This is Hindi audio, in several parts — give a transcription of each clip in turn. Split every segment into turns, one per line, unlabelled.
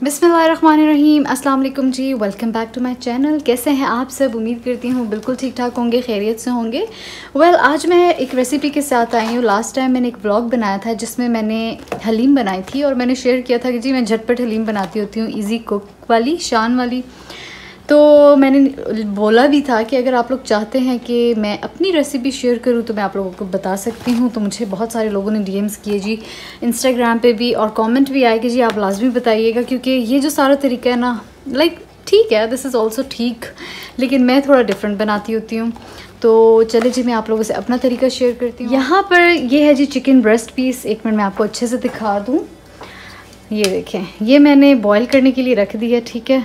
बिस्मिल्लाहिर्रहमानिर्रहीम। अस्सलाम वालेकुम जी, welcome back to my channel. कैसे हैं आप सब? उम्मीद करती हूँ बिल्कुल ठीक ठाक होंगे, खैरियत से होंगे। आज मैं एक रेसिपी के साथ आई हूँ। लास्ट टाइम मैंने एक व्लॉग बनाया था जिसमें मैंने हलीम बनाई थी और मैंने शेयर किया था कि जी मैं झटपट हलीम बनाती होती हूँ, ईज़ी कुक वाली, शान वाली। तो मैंने बोला भी था कि अगर आप लोग चाहते हैं कि मैं अपनी रेसिपी शेयर करूं तो मैं आप लोगों को बता सकती हूं। तो मुझे बहुत सारे लोगों ने डीएम्स किए जी, इंस्टाग्राम पे भी, और कमेंट भी आए कि जी आप लाजमी बताइएगा, क्योंकि ये जो सारा तरीका है ना, ठीक है, दिस इज़ ऑल्सो ठीक, लेकिन मैं थोड़ा डिफरेंट बनाती होती हूँ। तो चले जी मैं आप लोगों से अपना तरीका शेयर करती हूँ। यहाँ पर ये है जी चिकन ब्रेस्ट पीस। एक मिनट मैं आपको अच्छे से दिखा दूँ। ये देखें, ये मैंने बॉयल करने के लिए रख दी है, ठीक है,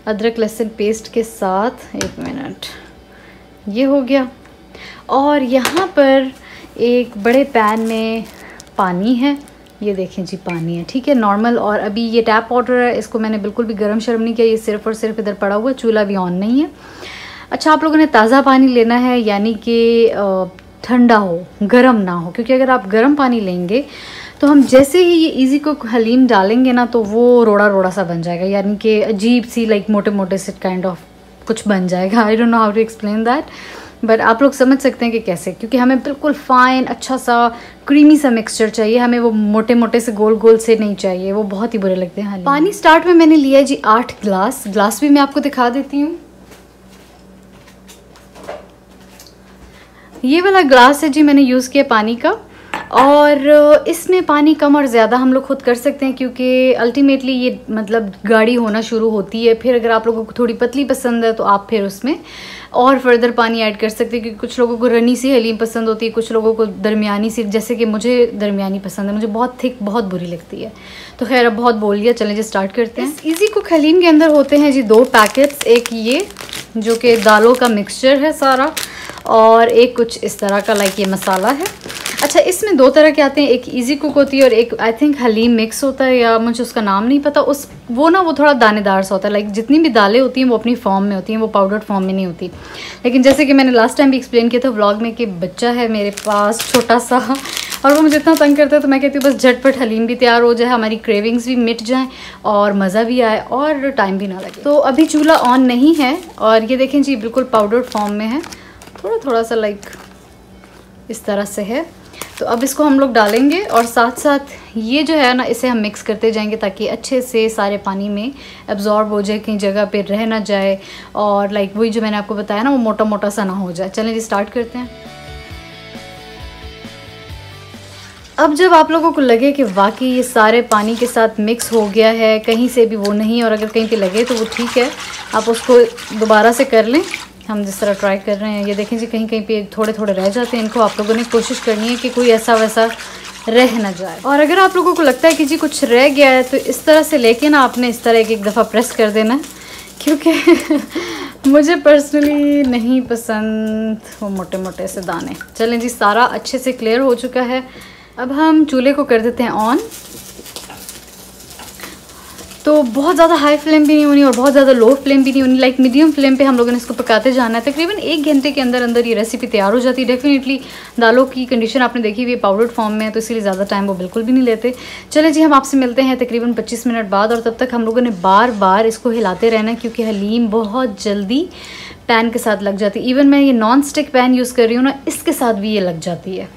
अदरक लहसुन पेस्ट के साथ। एक मिनट, ये हो गया। और यहाँ पर एक बड़े पैन में पानी है, ये देखें जी पानी है, ठीक है, नॉर्मल। और अभी ये टैप वाटर है, इसको मैंने बिल्कुल भी गर्म शर्म नहीं किया, ये सिर्फ और सिर्फ इधर पड़ा हुआ, चूल्हा भी ऑन नहीं है। अच्छा, आप लोगों ने ताज़ा पानी लेना है, यानी कि ठंडा हो, गर्म ना हो, क्योंकि अगर आप गर्म पानी लेंगे तो हम जैसे ही ये ईज़ी कुक हलीम डालेंगे ना तो वो रोड़ा रोड़ा सा बन जाएगा, यानी कि अजीब सी मोटे मोटे से काइंड ऑफ कुछ बन जाएगा। I don't know how to explain that, but आप लोग समझ सकते हैं कि कैसे, क्योंकि हमें बिल्कुल फाइन अच्छा सा क्रीमी सा मिक्सचर चाहिए, हमें वो मोटे मोटे से गोल गोल से नहीं चाहिए, वो बहुत ही बुरे लगते हैं। पानी स्टार्ट में मैंने लिया जी 8 ग्लास भी मैं आपको दिखा देती हूँ। ये वाला ग्लास है जी मैंने यूज़ किया पानी का, और इसमें पानी कम और ज़्यादा हम लोग खुद कर सकते हैं, क्योंकि अल्टीमेटली ये गाढ़ी होना शुरू होती है। फिर अगर आप लोगों को थोड़ी पतली पसंद है तो आप फिर उसमें और फर्दर पानी ऐड कर सकते हैं, क्योंकि कुछ लोगों को रनी सी हलीम पसंद होती है, कुछ लोगों को दरमियानी सी, जैसे कि मुझे दरमियानी पसंद है, मुझे बहुत थिक बहुत बुरी लगती है। तो खैर अब बहुत बोल लिया, चलें जी स्टार्ट करते हैं। इस ईज़ी कुक हलीम के अंदर होते हैं जी 2 पैकेट्स, एक ये जो कि दालों का मिक्सचर है सारा, और एक कुछ इस तरह का ये मसाला है। अच्छा, इसमें 2 तरह के आते हैं, एक इजी कुक होती है और एक आई थिंक हलीम मिक्स होता है, या मुझे उसका नाम नहीं पता। वो थोड़ा दानेदार सा होता है, जितनी भी दालें होती हैं वो अपनी फॉर्म में होती हैं, वो पाउडर्ड फॉर्म में नहीं होती। लेकिन जैसे कि मैंने लास्ट टाइम भी एक्सप्लेन किया था व्लॉग में कि बच्चा है मेरे पास छोटा सा, और वो मुझे इतना तंग करता है, तो मैं कहती हूँ बस झटपट हलीम भी तैयार हो जाए, हमारी क्रेविंग्स भी मिट जाएँ और मज़ा भी आए और टाइम भी ना लगे। तो अभी चूल्हा ऑन नहीं है, और ये देखें जी बिल्कुल पाउडर्ड फॉर्म में है, थोड़ा थोड़ा सा इस तरह से है। तो अब इसको हम लोग डालेंगे, और साथ साथ ये जो है ना, इसे हम मिक्स करते जाएंगे ताकि अच्छे से सारे पानी में एब्जॉर्ब हो जाए, कहीं जगह पे रह ना जाए, और वही जो मैंने आपको बताया ना, वो मोटा मोटा सा ना हो जाए। चलें जी स्टार्ट करते हैं। अब जब आप लोगों को लगे कि वाकई ये सारे पानी के साथ मिक्स हो गया है, कहीं से भी वो नहीं, और अगर कहीं पे लगे तो वो ठीक है, आप उसको दोबारा से कर लें, हम जिस तरह ट्राई कर रहे हैं। ये देखें जी कहीं कहीं पे थोड़े थोड़े रह जाते हैं, इनको आप लोगों ने कोशिश करनी है कि कोई ऐसा वैसा रह ना जाए। और अगर आप लोगों को लगता है कि जी कुछ रह गया है, तो इस तरह से लेके ना आपने इस तरह एक दफ़ा प्रेस कर देना, क्योंकि मुझे पर्सनली नहीं पसंद वो मोटे मोटे से दाने। चलें जी, सारा अच्छे से क्लियर हो चुका है। अब हम चूल्हे को कर देते हैं ऑन। तो बहुत ज़्यादा हाई फ्लेम भी नहीं होनी और बहुत ज़्यादा लो फ्लेम भी नहीं होनी, मीडियम फ्लेम पे हम लोगों ने इसको पकाते जाना है। तकरीबन 1 घंटे के अंदर अंदर ये रेसिपी तैयार हो जाती है। डेफिनेटली दालों की कंडीशन आपने देखी हुई है, पाउडर्ड फॉर्म में है, तो इसीलिए ज़्यादा टाइम वो बिल्कुल भी नहीं लेते। चले जी, हम आपसे मिलते हैं तकरीबन 25 मिनट बाद, और तब तक हम लोगों ने बार बार इसको हिलाते रहना है, क्योंकि हलीम बहुत जल्दी पैन के साथ लग जाती है। इवन मैं ये नॉन स्टिक पैन यूज़ कर रही हूँ ना, इसके साथ भी ये लग जाती है।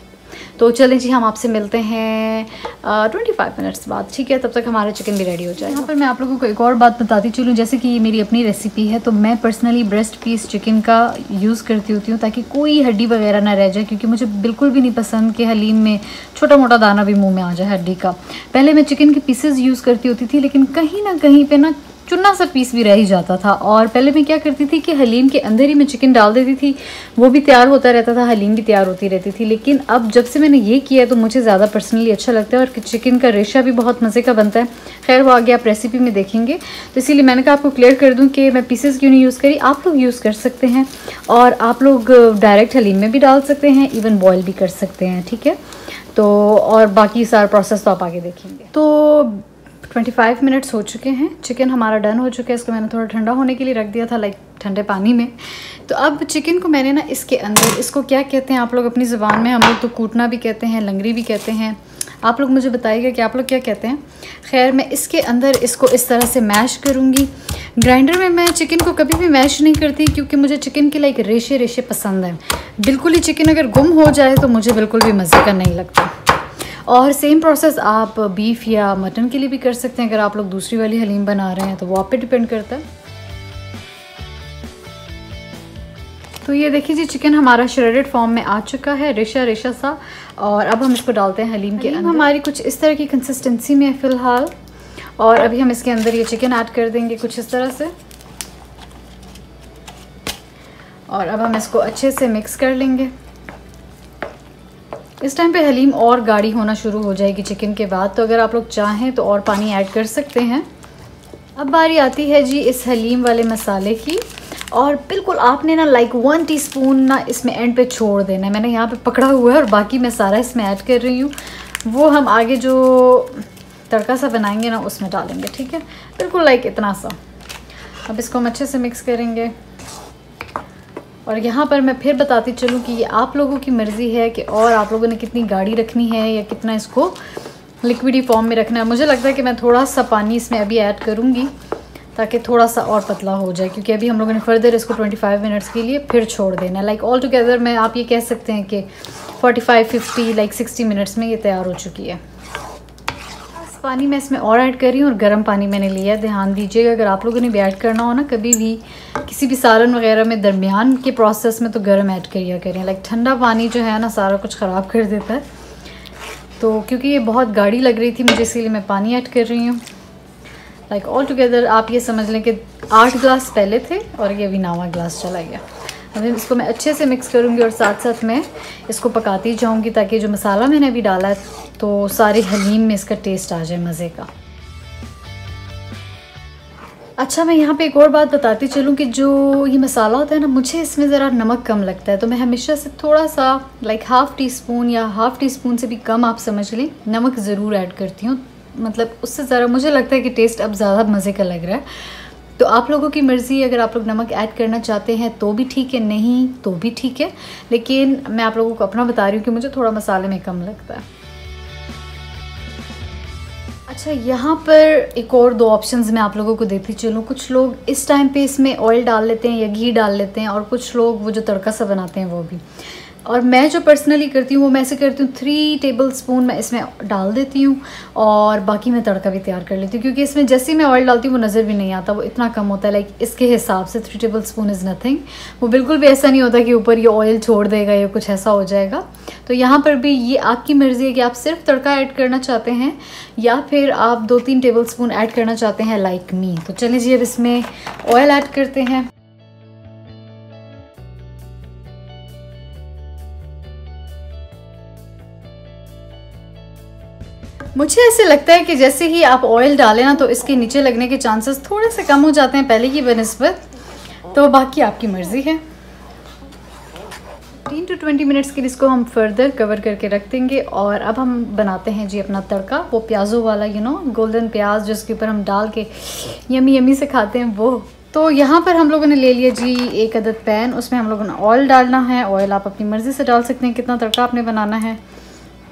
तो चलें जी, हम आपसे मिलते हैं 25 मिनट्स बाद, ठीक है, तब तक हमारा चिकन भी रेडी हो जाए। यहाँ पर मैं आप लोगों को एक और बात बताती चलूँ, जैसे कि ये मेरी अपनी रेसिपी है, तो मैं पर्सनली ब्रेस्ट पीस चिकन का यूज़ करती होती हूँ ताकि कोई हड्डी वगैरह ना रह जाए, क्योंकि मुझे बिल्कुल भी नहीं पसंद कि हलीम में छोटा मोटा दाना भी मुँह में आ जाए हड्डी का। पहले मैं चिकन के पीसेस यूज़ करती होती थी, लेकिन कहीं ना कहीं पे ना चुना सा पीस भी रह ही जाता था। और पहले मैं क्या करती थी कि हलीम के अंदर ही मैं चिकन डाल देती थी, वो भी तैयार होता रहता था, हलीम भी तैयार होती रहती थी। लेकिन अब जब से मैंने ये किया तो मुझे ज़्यादा पर्सनली अच्छा लगता है, और चिकन का रेशा भी बहुत मज़े का बनता है। खैर वो आगे आप रेसिपी में देखेंगे, तो इसीलिए मैंने कहा आपको क्लियर कर दूँ कि मैं पीसेस क्यों नहीं यूज़ करी। आप लोग यूज़ कर सकते हैं, और आप लोग डायरेक्ट हलीम में भी डाल सकते हैं, इवन बॉयल भी कर सकते हैं, ठीक है। तो और बाकी सारा प्रोसेस तो आप आगे देखेंगे। तो 25 मिनट्स हो चुके हैं, चिकन हमारा डन हो चुका है। इसको मैंने थोड़ा ठंडा होने के लिए रख दिया था, ठंडे पानी में। तो अब चिकन को मैंने ना इसके अंदर, इसको क्या कहते हैं आप लोग अपनी ज़ुबान में, हम लोग तो कूटना भी कहते हैं, लंगरी भी कहते हैं, आप लोग मुझे बताइएगा कि आप लोग क्या कहते हैं। खैर, मैं इसके अंदर इसको इस तरह से मैश करूँगी। ग्राइंडर में मैं चिकन को कभी भी मैश नहीं करती, क्योंकि मुझे चिकन के लाइक रेशे रेशे पसंद है। बिल्कुल ही चिकन अगर गुम हो जाए तो मुझे बिल्कुल भी मज़े का नहीं लगता। और सेम प्रोसेस आप बीफ या मटन के लिए भी कर सकते हैं। अगर आप लोग दूसरी वाली हलीम बना रहे हैं तो वो आप पे डिपेंड करता है। तो ये देखिए जी, चिकन हमारा श्रेडेड फॉर्म में आ चुका है, रेशा रेशा सा। और अब हम इसको डालते हैं हलीम के अंदर। हमारी कुछ इस तरह की कंसिस्टेंसी में है फ़िलहाल। और अभी हम इसके अंदर ये चिकन ऐड कर देंगे कुछ इस तरह से। और अब हम इसको अच्छे से मिक्स कर लेंगे। इस टाइम पे हलीम और गाढ़ी होना शुरू हो जाएगी चिकन के बाद, तो अगर आप लोग चाहें तो और पानी ऐड कर सकते हैं। अब बारी आती है जी इस हलीम वाले मसाले की। और बिल्कुल आपने ना लाइक 1 टीस्पून ना इसमें एंड पे छोड़ देना है। मैंने यहाँ पे पकड़ा हुआ है और बाकी मैं सारा इसमें ऐड कर रही हूँ। वो हम आगे जो तड़का सा बनाएंगे ना उसमें डालेंगे, ठीक है। बिल्कुल लाइक इतना सा। अब इसको हम अच्छे से मिक्स करेंगे। और यहाँ पर मैं फिर बताती चलूँ कि ये आप लोगों की मर्ज़ी है कि और आप लोगों ने कितनी गाढ़ी रखनी है या कितना इसको लिक्विडी फॉर्म में रखना है। मुझे लगता है कि मैं थोड़ा सा पानी इसमें अभी ऐड करूँगी ताकि थोड़ा सा और पतला हो जाए, क्योंकि अभी हम लोगों ने फर्दर इसको 25 मिनट्स के लिए फिर छोड़ देना है। लाइक ऑल टुगेदर मैं आप ये कह सकते हैं कि 45, 50 लाइक 60 मिनट्स में ये तैयार हो चुकी है। पानी मैं इसमें और ऐड कर रही हूँ और गर्म पानी मैंने लिया है। ध्यान दीजिएगा, अगर आप लोगों ने भी ऐड करना हो ना कभी भी किसी भी सालन वगैरह में दरमियान के प्रोसेस में, तो गर्म ऐड करिए करें। लाइक ठंडा पानी जो है ना सारा कुछ ख़राब कर देता है। तो क्योंकि ये बहुत गाढ़ी लग रही थी मुझे, इसीलिए मैं पानी ऐड कर रही हूँ। लाइक ऑल टुगेदर आप ये समझ लें कि 8 ग्लास पहले थे और ये अभी 9वां ग्लास चला गया। अभी इसको मैं अच्छे से मिक्स करूँगी और साथ साथ मैं इसको पकाती जाऊँगी ताकि जो मसाला मैंने अभी डाला है तो सारे हलीम में इसका टेस्ट आ जाए मज़े का। अच्छा, मैं यहाँ पे एक और बात बताती चलूँ कि जो ये मसाला होता है ना, मुझे इसमें ज़रा नमक कम लगता है। तो मैं हमेशा से थोड़ा सा लाइक ½ टीस्पून या ½ टीस्पून से भी कम आप समझ लें नमक ज़रूर ऐड करती हूँ। मतलब उससे ज़रा मुझे लगता है कि टेस्ट अब ज़्यादा मज़े का लग रहा है। तो आप लोगों की मर्ज़ी, अगर आप लोग नमक ऐड करना चाहते हैं तो भी ठीक है, नहीं तो भी ठीक है। लेकिन मैं आप लोगों को अपना बता रही हूँ कि मुझे थोड़ा मसाले में कम लगता है। अच्छा, यहाँ पर एक और 2 ऑप्शंस मैं आप लोगों को देती चलूँ। कुछ लोग इस टाइम पे इसमें ऑयल डाल लेते हैं या घी डाल लेते हैं, और कुछ लोग वो जो तड़का सा बनाते हैं वो भी। और मैं जो पर्सनली करती हूँ वो मैं ऐसे करती हूँ, 3 टेबलस्पून मैं इसमें डाल देती हूँ और बाकी मैं तड़का भी तैयार कर लेती हूँ। क्योंकि इसमें जैसे ही मैं ऑयल डालती हूँ वो नज़र भी नहीं आता, वो इतना कम होता है। लाइक इसके हिसाब से 3 टेबलस्पून इज़ नथिंग। वो बिल्कुल भी ऐसा नहीं होता कि ऊपर ये ऑयल छोड़ देगा या कुछ ऐसा हो जाएगा। तो यहाँ पर भी ये आपकी मर्ज़ी है कि आप सिर्फ तड़का ऐड करना चाहते हैं या फिर आप 2-3 टेबलस्पून ऐड करना चाहते हैं लाइक मी। तो चलिए जी, अब इसमें ऑयल ऐड करते हैं। मुझे ऐसे लगता है कि जैसे ही आप ऑयल डालें ना तो इसके नीचे लगने के चांसेस थोड़े से कम हो जाते हैं पहले की बनिस्बत। तो बाकी आपकी मर्ज़ी है। 15 to 20 मिनट्स के लिए इसको हम फर्दर कवर करके रख देंगे। और अब हम बनाते हैं जी अपना तड़का, वो प्याज़ों वाला, गोल्डन प्याज जिसके ऊपर हम डाल के यमी यमी से खाते हैं वो। तो यहाँ पर हम लोगों ने ले लिया जी 1 अदद पैन। उसमें हम लोगों ने ऑयल डालना है। ऑयल आप अपनी मर्ज़ी से डाल सकते हैं कितना तड़का आपने बनाना है।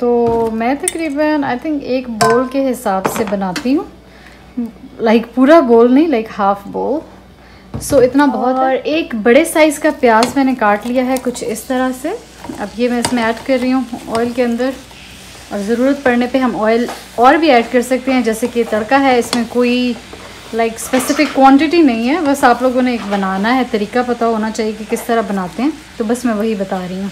तो मैं तकरीबन आई थिंक 1 बोल के हिसाब से बनाती हूँ, लाइक पूरा बोल नहीं, लाइक ½ बोल। सो इतना बहुत है। और एक बड़े साइज़ का प्याज मैंने काट लिया है कुछ इस तरह से। अब ये मैं इसमें ऐड कर रही हूँ ऑयल के अंदर। और ज़रूरत पड़ने पे हम ऑयल और भी ऐड कर सकते हैं। जैसे कि तड़का है, इसमें कोई लाइक स्पेसिफिक क्वांटिटी नहीं है, बस आप लोगों ने एक बनाना है, तरीका पता होना चाहिए कि किस तरह बनाते हैं। तो बस मैं वही बता रही हूँ।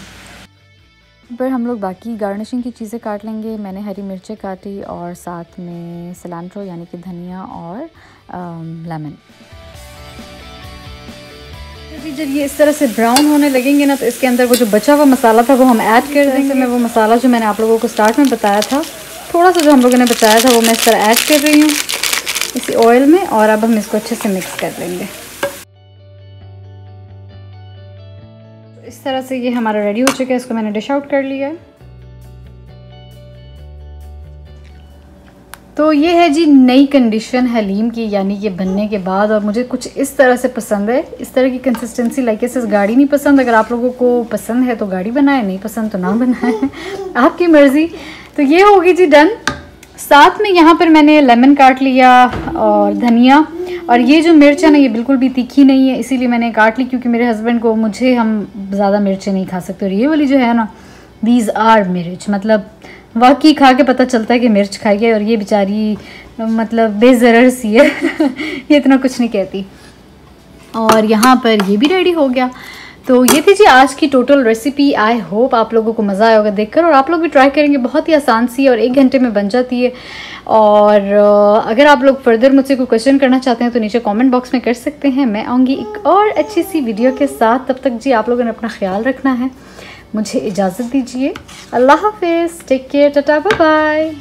पर हम लोग बाकी गार्निशिंग की चीज़ें काट लेंगे। मैंने हरी मिर्चें काटी और साथ में सिलेंट्रो यानी कि धनिया और लेमन। जब ये इस तरह से ब्राउन होने लगेंगे ना तो इसके अंदर वो जो बचा हुआ मसाला था वो हम ऐड कर देंगे। मैं वो मसाला जो मैंने आप लोगों को स्टार्ट में बताया था, थोड़ा सा जो हम लोगों ने बताया था वो मैं इस तरह ऐड कर रही हूँ इसी ऑयल में। और अब हम इसको अच्छे से मिक्स कर लेंगे। इस तरह से ये हमारा रेडी हो चुका है। इसको मैंने डिश आउट कर लिया है। तो ये है जी नई कंडीशन हलीम की, यानी ये बनने के बाद। और मुझे कुछ इस तरह से पसंद है, इस तरह की कंसिस्टेंसी। लाइक इससे गाढ़ी नहीं पसंद। अगर आप लोगों को पसंद है तो गाढ़ी बनाएं, नहीं पसंद तो ना बनाएं, आपकी मर्ज़ी। तो ये होगी जी डन। साथ में यहाँ पर मैंने लेमन काट लिया और धनिया, और ये जो मिर्च है ना ये बिल्कुल भी तीखी नहीं है, इसीलिए मैंने काट ली क्योंकि मेरे हस्बैंड को, मुझे, हम ज़्यादा मिर्चें नहीं खा सकते। और ये वाली जो है ना, दीज आर मिर्च, मतलब वाकई खा के पता चलता है कि मिर्च खाई है। और ये बेचारी मतलब बेज़रर सी है ये इतना कुछ नहीं कहती। और यहाँ पर ये भी रेडी हो गया। तो ये थी जी आज की टोटल रेसिपी। आई होप आप लोगों को मज़ा आया होगा देखकर, और आप लोग भी ट्राई करेंगे। बहुत ही आसान सी है और 1 घंटे में बन जाती है। और अगर आप लोग फर्दर मुझसे कोई क्वेश्चन करना चाहते हैं तो नीचे कमेंट बॉक्स में कर सकते हैं। मैं आऊँगी एक और अच्छी सी वीडियो के साथ। तब तक जी आप लोगों ने अपना ख्याल रखना है। मुझे इजाज़त दीजिए। अल्लाह हाफिज़, take care, tata, bye bye.